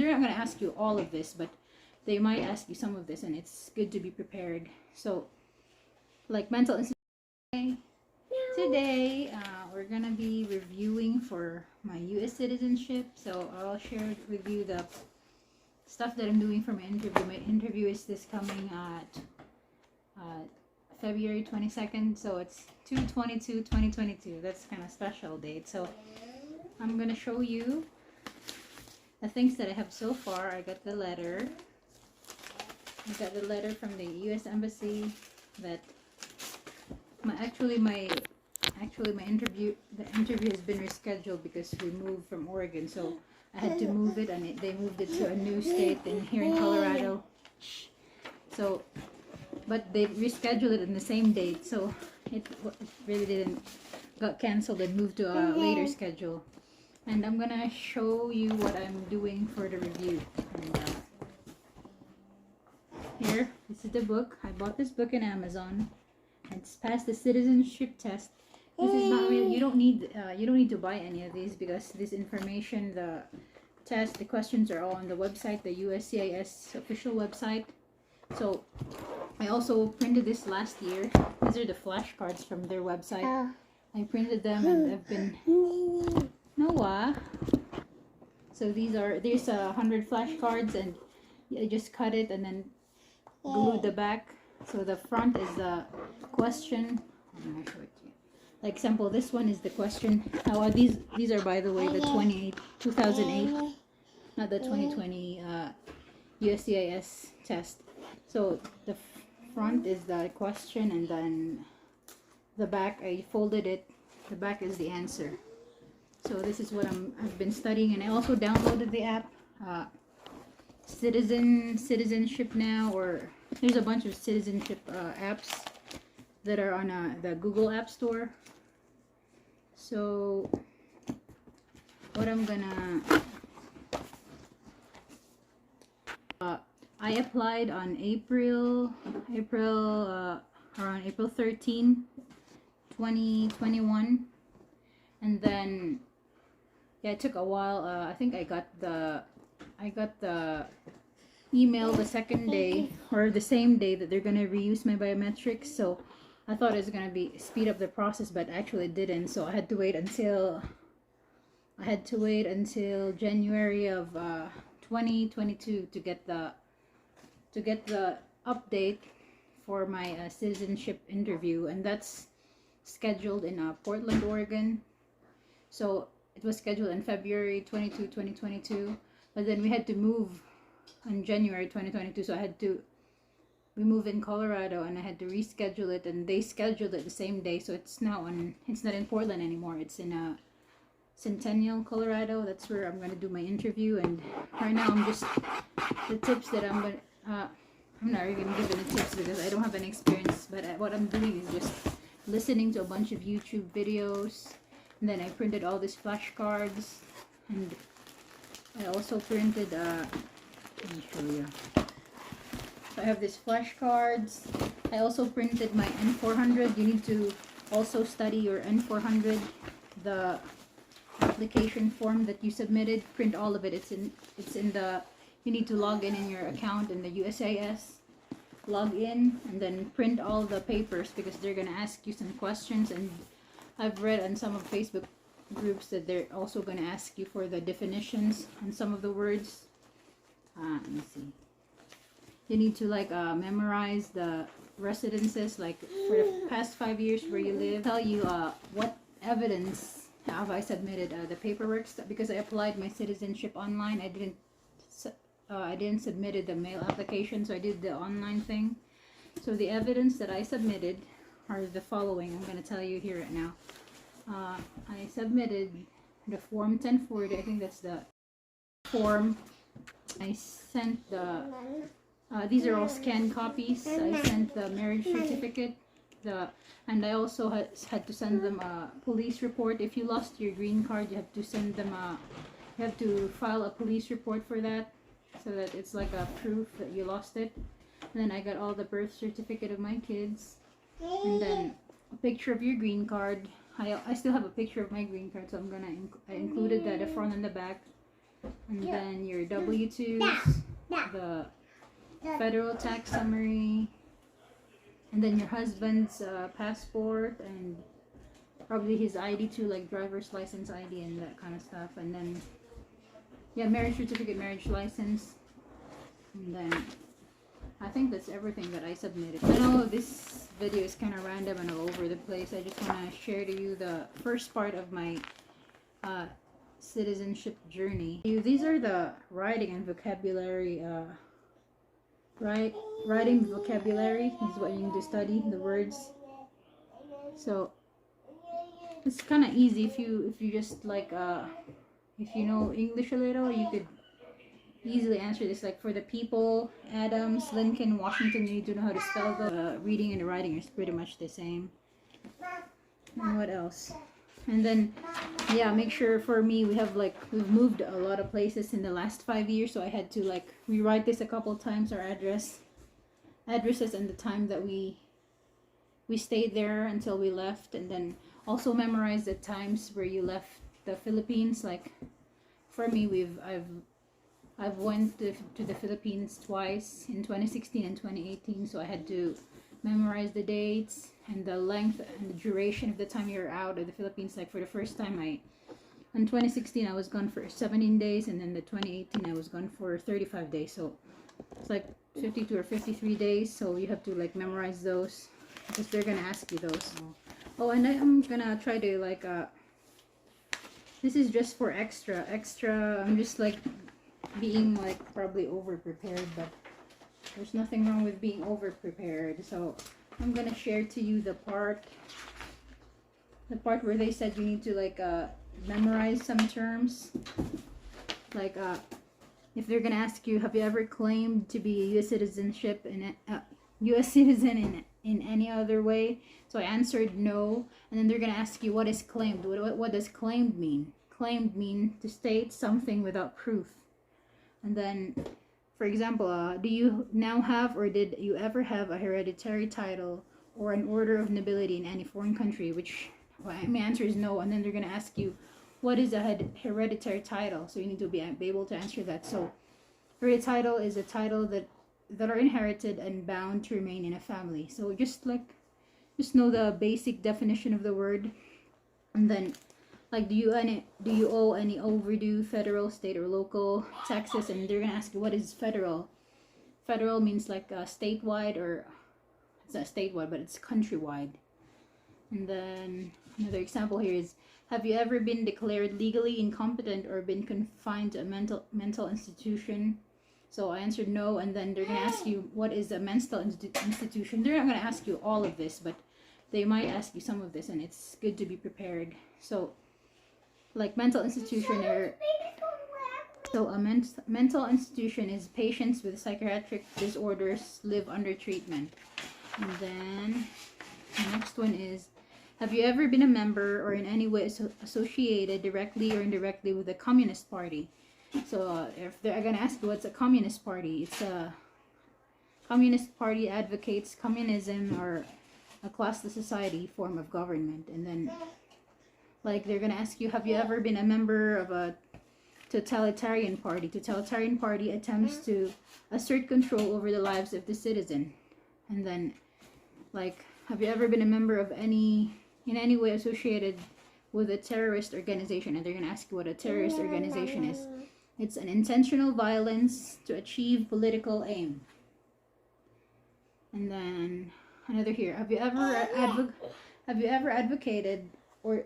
they're not going to ask you all of this, but they might ask you some of this, and it's good to be prepared. So, like mental institution, today we're going to be reviewing for my US citizenship. So I'll share with you the stuff that I'm doing for my interview. My interview is this coming at February 22nd, so it's 2/22/2022. That's kind of special date. So I'm going to show you the things that I have so far. I got the letter. I got the letter from the U.S. Embassy that my interview has been rescheduled because we moved from Oregon, so I had to move it, and they moved it to a new state here in Colorado. So, but they rescheduled it in the same date, so it really didn't got canceled and moved to a later schedule. And I'm gonna show you what I'm doing for the review. And, here, this is the book. I bought this book in Amazon. It's passed the citizenship test. This is not really, you don't need to buy any of these, because this information, the test, the questions are all on the website, the USCIS official website. So I also printed this last year. These are the flashcards from their website. I printed them, and I've been Noah. So there's 100 flashcards, and I just cut it and then glued the back. So the front is the question. I'm gonna show it to you. Like example, this one is the question. These are, by the way, the 2008, not the 2020 USCIS test. So the front is the question, and then the back, I folded it. The back is the answer. So this is what I've been studying, and I also downloaded the app, Citizenship now, or there's a bunch of citizenship apps that are on the Google App Store. So what I'm gonna I applied on around April 13, 2021, and then yeah, it took a while. I think I got the email the second day, or the same day, that they're gonna reuse my biometrics. So I thought it was gonna speed up the process, but actually it didn't. So I had to wait until January of 2022 to get the update for my citizenship interview, and that's scheduled in Portland, Oregon. So it was scheduled in February 22, 2022, but then we had to move on January 2022, so we moved in Colorado, and I had to reschedule it, and they scheduled it the same day. So it's not in Portland anymore. It's in Centennial, Colorado. That's where I'm going to do my interview. And right now I'm just, the tips that I'm not really going to give any tips because I don't have any experience, but what I'm doing is just listening to a bunch of YouTube videos, and then I printed all these flashcards, and I also printed let me show you. So I have these flashcards. I also printed my N400. You need to also study your N400, the application form that you submitted. Print all of it. It's in the, you need to log in your account in the USCIS. Log in and then print all the papers, because they're gonna ask you some questions, and I've read on some of Facebook groups that they're also gonna ask you for the definitions on some of the words. Let me see. You need to memorize the residences, like for the past 5 years where you live. Tell you what evidence have I submitted, the paperwork, because I applied my citizenship online. I didn't submit the mail application, so I did the online thing. So the evidence that I submitted are the following. I'm going to tell you here right now. I submitted the form 1040. I think that's the form. I sent these are all scanned copies. I sent the marriage certificate, and I also had to send them a police report. If you lost your green card, you have to send them you have to file a police report for that, so that it's like a proof that you lost it. And then I got all the birth certificate of my kids, and then a picture of your green card. I still have a picture of my green card, so I included that, the front and the back. and then your W-2s, the federal tax summary, and then your husband's passport, and probably his ID too, like driver's license ID and that kind of stuff. And then yeah, marriage certificate, marriage license, and then I think that's everything that I submitted. I know this video is kind of random and all over the place. I just want to share to you the first part of my citizenship journey. These are the writing and vocabulary. Writing vocabulary is what you need to study, the words. So it's kind of easy if you just like if you know English a little, you could easily answer this. Like for the people, Adams, Lincoln, Washington, you need to know how to spell the reading and the writing is pretty much the same. And what else? And then yeah, make sure for me we've moved a lot of places in the last 5 years, so I had to like rewrite this a couple times, our addresses and the time that we stayed there until we left, and then also memorize the times where you left the Philippines. Like for me, I've went to the Philippines twice, in 2016 and 2018, so I had to memorize the dates and the length and the duration of the time you're out of the Philippines. Like for the first time, in 2016 I was gone for 17 days, and then the 2018 I was gone for 35 days, so it's like 52 or 53 days. So you have to like memorize those because they're gonna ask you those. Oh, and I'm gonna try to like this is just for extra. I'm just like being like probably over prepared, but there's nothing wrong with being over prepared. So I'm gonna share to you the part where they said you need to like memorize some terms. Like if they're gonna ask you, have you ever claimed to be a U.S. citizenship in U.S. citizen in any other way? So I answered no, and then they're gonna ask you, what is claimed? What does claimed mean? Claimed mean to state something without proof. And then, for example, do you now have or did you ever have a hereditary title or an order of nobility in any foreign country? Which my answer is no. And then they're gonna ask you, what is a hereditary title? So you need to be able to answer that. So hereditary title is a title that are inherited and bound to remain in a family. So just know the basic definition of the word. And then like, do you owe any overdue federal, state, or local taxes? And they're gonna ask you, what is federal? Federal means like statewide, or it's not statewide, but it's countrywide. And then another example here is, have you ever been declared legally incompetent or been confined to a mental institution? So I answered no, and then they're gonna ask you, what is a mental institution? They're not gonna ask you all of this, but they might ask you some of this, and it's good to be prepared. So like mental institution, mental institution is patients with psychiatric disorders live under treatment. And then the next one is, have you ever been a member or in any way associated directly or indirectly with the Communist Party? So if they're gonna ask you, what's a Communist Party? It's a Communist Party advocates communism, or a classless society form of government. And then like they're gonna ask you, have you ever been a member of a totalitarian party? Totalitarian party attempts to assert control over the lives of the citizen. And then like, have you ever been a member of in any way associated with a terrorist organization? And they're gonna ask you what a terrorist organization is. It's an intentional violence to achieve political aim. And then another here, have you ever advocated or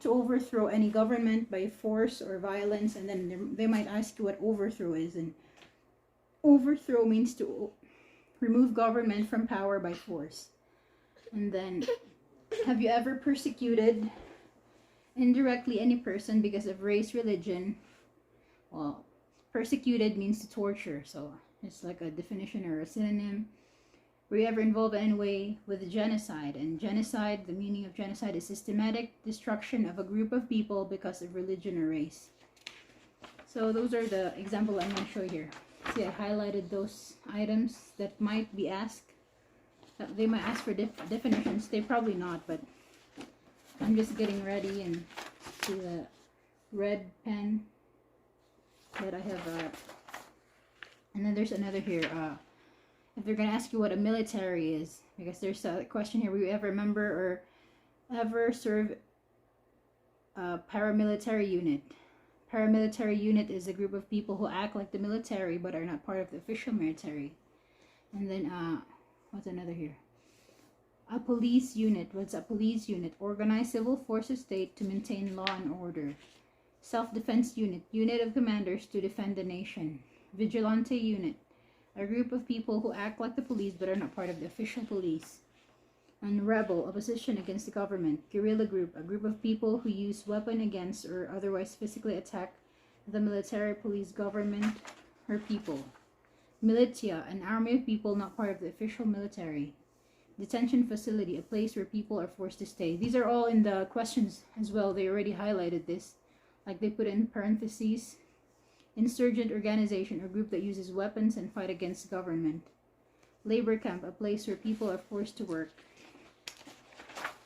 to overthrow any government by force or violence? And then they might ask you what overthrow is, and overthrow means to remove government from power by force. And then, have you ever persecuted indirectly any person because of race, religion? Well, persecuted means to torture, so it's like a definition or a synonym. Were you ever involved in any way with genocide? And genocide, the meaning of genocide is systematic destruction of a group of people because of religion or race. So those are the examples I'm going to show here. See, I highlighted those items that might be asked. They might ask for definitions. They probably not, but I'm just getting ready and see the red pen. that I have. And then there's another here. If they're gonna ask you what a military is, because there's a question here: will you ever remember or ever serve a paramilitary unit? Paramilitary unit is a group of people who act like the military but are not part of the official military. And then what's another here? A police unit. What's a police unit? Organized civil force of state to maintain law and order. Self-defense unit. Unit of commanders to defend the nation. Vigilante unit. A group of people who act like the police but are not part of the official police. And rebel. Opposition against the government. Guerrilla group. A group of people who use weapon against or otherwise physically attack the military, police, government, or people. Militia. An army of people not part of the official military. Detention facility, a place where people are forced to stay. These are all in the questions as well. They already highlighted this. Like they put in parentheses. Insurgent Organization, a group that uses weapons and fight against government. Labor camp, a place where people are forced to work.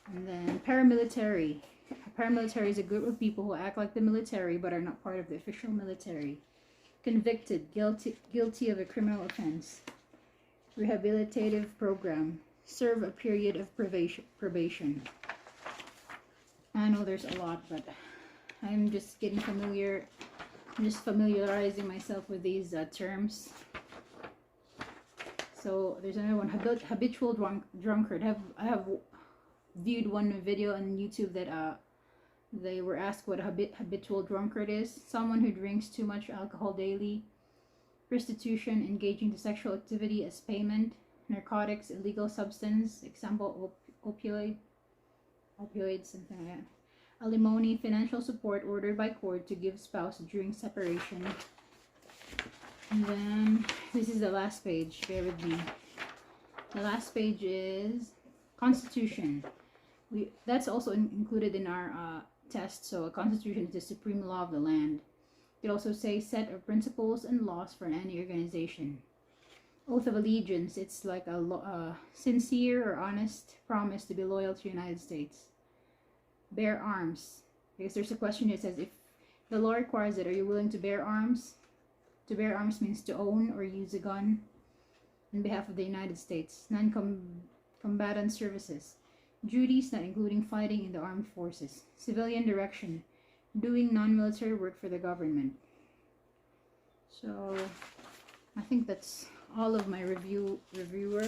And then paramilitary. A paramilitary is a group of people who act like the military but are not part of the official military. Convicted, guilty of a criminal offense. Rehabilitative program. Serve a period of probation. I know there's a lot, but I'm just getting familiar. I'm just familiarizing myself with these terms. So there's another one, habitual drunkard. I have viewed one video on YouTube that they were asked what a habitual drunkard is. Someone who drinks too much alcohol daily. Prostitution, engaging to sexual activity as payment. Narcotics, illegal substance, example opioids, something like that. Alimony, financial support ordered by court to give spouse during separation. And then this is the last page. Bear with me. The last page is Constitution. That's also included in our test. So a constitution is the supreme law of the land. It also says set of principles and laws for any organization. Oath of allegiance, it's like a sincere or honest promise to be loyal to the United States. Bear arms, because there's a question that says if the law requires it, are you willing to bear arms? To bear arms means to own or use a gun on behalf of the United States. Non-combatant services, duties not including fighting in the armed forces. Civilian direction, doing non-military work for the government. So I think that's all of my reviewer,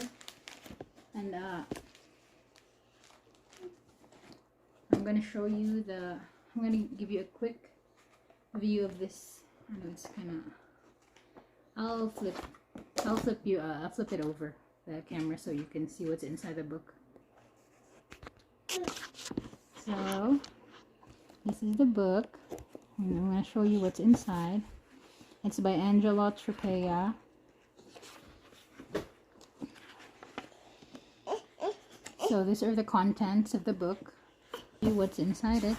and I'm gonna show you I'm gonna give you a quick view of this. I know it's kind of, I'll flip it over the camera so you can see what's inside the book. So this is the book, and I'm gonna show you what's inside. It's by Angela Trapea. So these are the contents of the book. See what's inside it.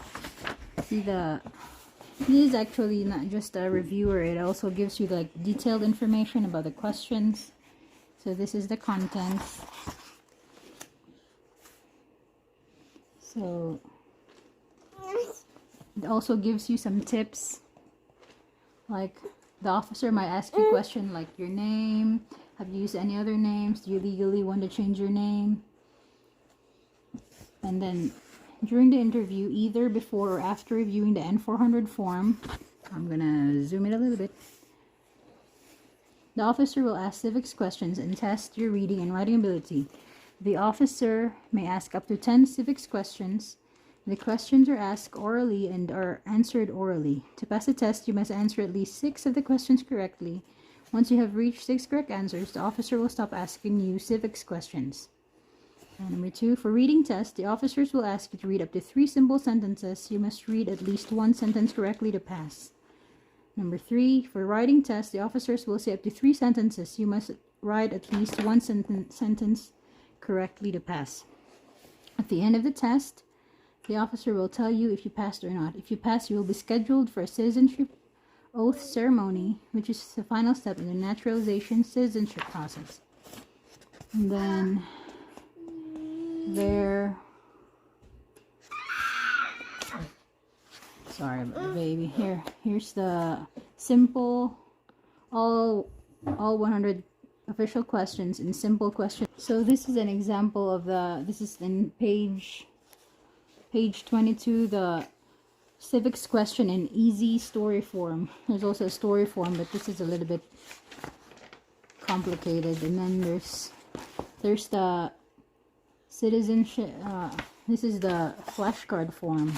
See this is actually not just a reviewer, it also gives you like detailed information about the questions. So this is the contents. So it also gives you some tips, like the officer might ask you a question like your name, have you used any other names, do you legally want to change your name? And then during the interview, either before or after reviewing the N400 form, I'm gonna zoom it a little bit, the officer will ask civics questions and test your reading and writing ability. The officer may ask up to 10 civics questions. The questions are asked orally and are answered orally. To pass the test, you must answer at least 6 of the questions correctly. Once you have reached 6 correct answers, the officer will stop asking you civics questions. And number 2, for reading test, the officers will ask you to read up to 3 simple sentences. You must read at least 1 sentence correctly to pass. Number 3, for writing test, the officers will say up to 3 sentences. You must write at least 1 sentence correctly to pass. At the end of the test, the officer will tell you if you passed or not. If you pass, you will be scheduled for a citizenship oath ceremony, which is the final step in the naturalization citizenship process. And then sorry about the baby. Here's the simple, all 100 official questions in simple questions. So this is an example of this is in page 22, the civics question in easy story form. There's also a story form, but this is a little bit complicated. And then there's the citizenship. This is the flashcard form.